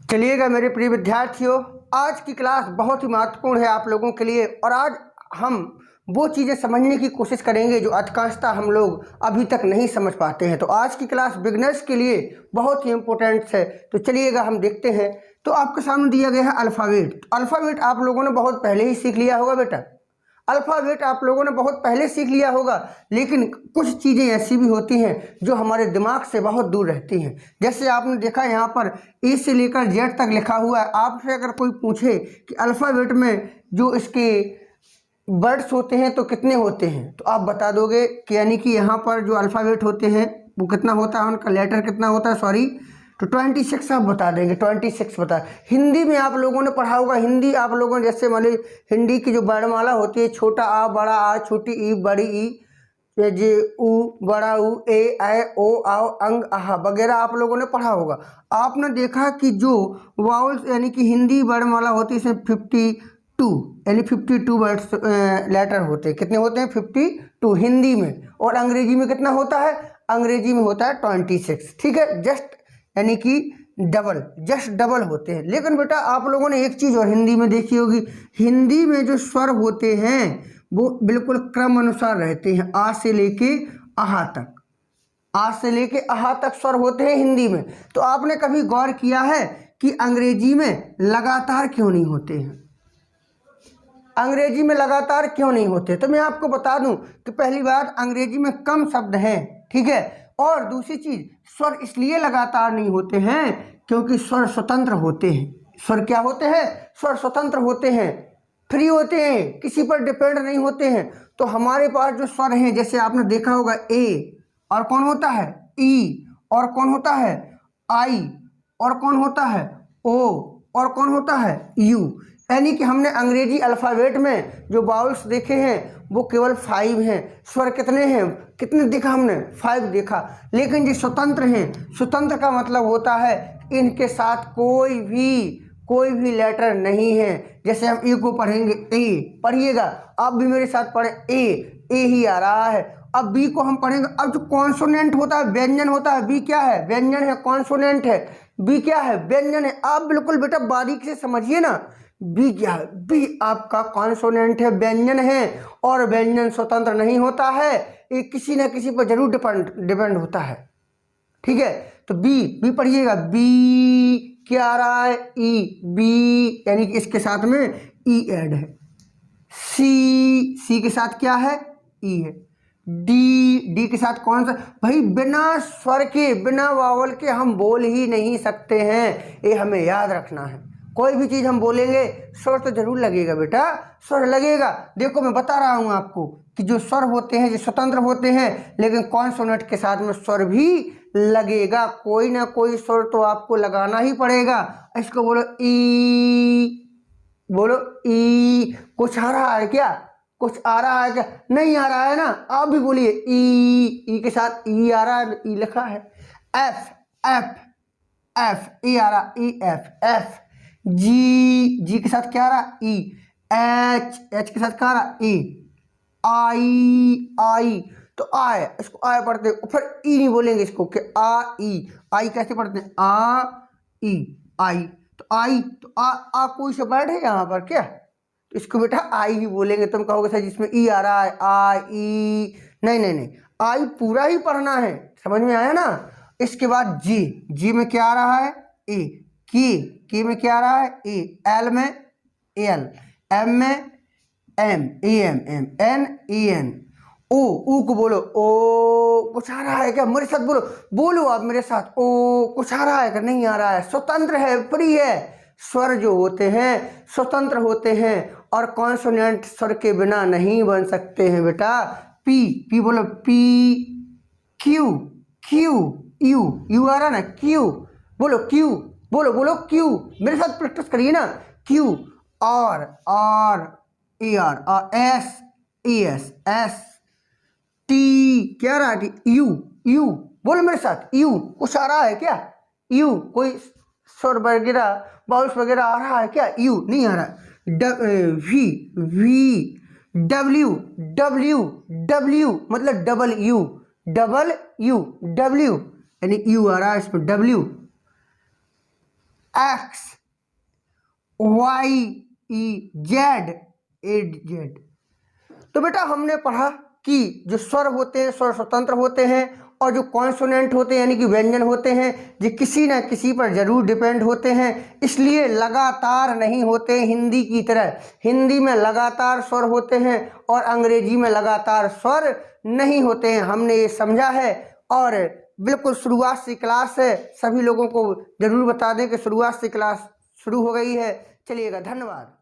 चलिएगा मेरे प्रिय विद्यार्थियों, आज की क्लास बहुत ही महत्वपूर्ण है आप लोगों के लिए। और आज हम वो चीज़ें समझने की कोशिश करेंगे जो अधिकांशतः हम लोग अभी तक नहीं समझ पाते हैं। तो आज की क्लास बिगनर्स के लिए बहुत ही इम्पोर्टेंट है। तो चलिएगा हम देखते हैं। तो आपके सामने दिया गया है अल्फ़ाबेट। अल्फ़ाबेट आप लोगों ने बहुत पहले ही सीख लिया होगा बेटा। अल्फ़ाबेट आप लोगों ने बहुत पहले सीख लिया होगा, लेकिन कुछ चीज़ें ऐसी भी होती हैं जो हमारे दिमाग से बहुत दूर रहती हैं। जैसे आपने देखा यहाँ पर ए से लेकर जेड तक लिखा हुआ है। आपसे अगर कोई पूछे कि अल्फ़ाबेट में जो इसके वर्ड्स होते हैं तो कितने होते हैं, तो आप बता दोगे कि यानी कि यहाँ पर जो अल्फ़ाबेट होते हैं वो कितना होता है, उनका लेटर कितना होता है, सॉरी तो 26 आप बता देंगे। 26 बता। हिंदी में आप लोगों ने पढ़ा होगा। हिंदी आप लोगों ने जैसे मान लीजिए हिंदी की जो वर्णमाला होती है, छोटा आ, बड़ा आ, छोटी ई, बड़ी ई, जे उ, बड़ा उ, ए, ऐ, ओ, आओ, अंग, आहा वगैरह आप लोगों ने पढ़ा होगा। आपने देखा कि जो वाउल्स यानी कि हिंदी वर्णमाला होती है इसमें 52 यानी 52 वर्ड्स लेटर होते हैं। कितने होते हैं? 52 हिंदी में। और अंग्रेजी में कितना होता है? अंग्रेजी में होता है 26। ठीक है, जस्ट यानी कि डबल, जस्ट डबल होते हैं। लेकिन बेटा आप लोगों ने एक चीज़ और हिंदी में देखी होगी, हिंदी में जो स्वर होते हैं वो बिल्कुल क्रम अनुसार रहते हैं। आ से लेके आहा तक, आ से लेके आहा तक स्वर होते हैं हिंदी में। तो आपने कभी गौर किया है कि अंग्रेजी में लगातार क्यों नहीं होते हैं? अंग्रेजी में लगातार क्यों नहीं होते? तो मैं आपको बता दूं कि पहली बात, अंग्रेजी में कम शब्द हैं, ठीक है। और दूसरी चीज, स्वर इसलिए लगातार नहीं होते हैं क्योंकि स्वर स्वतंत्र होते हैं। स्वर क्या होते हैं? स्वर स्वतंत्र होते हैं, फ्री होते हैं, किसी पर डिपेंड नहीं होते हैं। तो हमारे पास जो स्वर हैं, जैसे आपने देखा होगा ए, और कौन होता है? ई, और कौन होता है? आई, और कौन होता है? ओ, और कौन होता है? यू। यानी कि हमने अंग्रेजी अल्फ़ाबेट में जो बाउल्स देखे हैं वो केवल 5 हैं। स्वर कितने हैं? कितने देखा हमने? 5 देखा। लेकिन जो स्वतंत्र हैं, स्वतंत्र का मतलब होता है इनके साथ कोई भी लेटर नहीं है। जैसे हम ए को पढ़ेंगे, ए पढ़िएगा, आप भी मेरे साथ पढ़े, ए ही आ रहा है। अब बी को हम पढ़ेंगे। अब जो कॉन्सोनेंट होता है, व्यंजन होता है, बी क्या है? व्यंजन है। कॉन्सोनेंट है, बी क्या है? व्यंजन है। आप बिल्कुल बेटा बारीक से समझिए ना, बी क्या है? बी आपका कॉन्सोनेंट है, व्यंजन है। और व्यंजन स्वतंत्र नहीं होता है, ये किसी न किसी पर जरूर डिपेंड होता है। ठीक है, तो बी पढ़िएगा। बी क्या आ रहा है? ई, बी यानी कि इसके साथ में ई ऐड है। सी के साथ क्या है? ई है। डी के साथ कौन सा? भाई बिना स्वर के, बिना वावल के हम बोल ही नहीं सकते हैं, ये हमें याद रखना है। कोई भी चीज़ हम बोलेंगे स्वर तो जरूर लगेगा बेटा, स्वर लगेगा। देखो मैं बता रहा हूँ आपको कि जो स्वर होते हैं जो स्वतंत्र होते हैं, लेकिन कॉन्सोनेंट के साथ में स्वर भी लगेगा। कोई ना कोई स्वर तो आपको लगाना ही पड़ेगा। इसको बोलो ई, बोलो ई। कुछ आ रहा है क्या? कुछ आ रहा है क्या? नहीं आ रहा है ना? आप भी बोलिए ई के साथ ई आ रहा है, ई लिखा है। एफ ई आ रहा, ई एफ। जी के साथ क्या आ रहा? ई। एच के साथ क्या आ रहा? ई। आई तो आय, इसको आय पढ़ते हैं। फिर ई नहीं बोलेंगे इसको कि आ ई। आई कैसे पढ़ते हैं? आ ई, आई। तो आई तो आ कोई सा वर्ड है यहाँ पर क्या? तो इसको बेटा आई ही बोलेंगे। तुम कहोगे सर जिसमें ई आ रहा है, आ ई, नहीं, आई पूरा ही पढ़ना है। समझ में आया ना? इसके बाद जी में क्या आ रहा है? ए। की में क्या आ रहा है? ए। एल में एल, एम में एम, एन ई एन। ओ को बोलो ओ। कुछ आ रहा है क्या? मेरे साथ बोलो आप मेरे साथ। ओ कुछ आ रहा है क्या? नहीं आ रहा है। स्वतंत्र है, फ्री है। स्वर जो होते हैं स्वतंत्र होते हैं और कॉन्सोनेंट स्वर के बिना नहीं बन सकते हैं बेटा। पी बोलो, पी। क्यू यू आ रहा ना? क्यू बोलो, क्यू बोलो क्यू। मेरे साथ प्रैक्टिस करिए ना। Q. R A R, S T क्या रहा है? यू बोलो मेरे साथ, यू। कुछ आ रहा है क्या? यू कोई स्वर वगैरह बाउल्स वगैरह आ रहा है क्या? यू नहीं आ रहा। वी डब्ल्यू मतलब डबल यू, डब्ल्यू यानी यू आ रहा है इसमें, W. X Y E Z A Z. तो बेटा हमने पढ़ा कि जो स्वर होते हैं स्वर स्वतंत्र होते हैं और जो कॉन्सोनेंट होते हैं यानी कि व्यंजन होते हैं ये किसी न किसी पर जरूर डिपेंड होते हैं, इसलिए लगातार नहीं होते हिंदी की तरह। हिंदी में लगातार स्वर होते हैं और अंग्रेजी में लगातार स्वर नहीं होते हैं। हमने ये समझा है और बिल्कुल शुरुआत से क्लास है, सभी लोगों को जरूर बता दें कि शुरुआत से क्लास शुरू हो गई है। चलिएगा, धन्यवाद।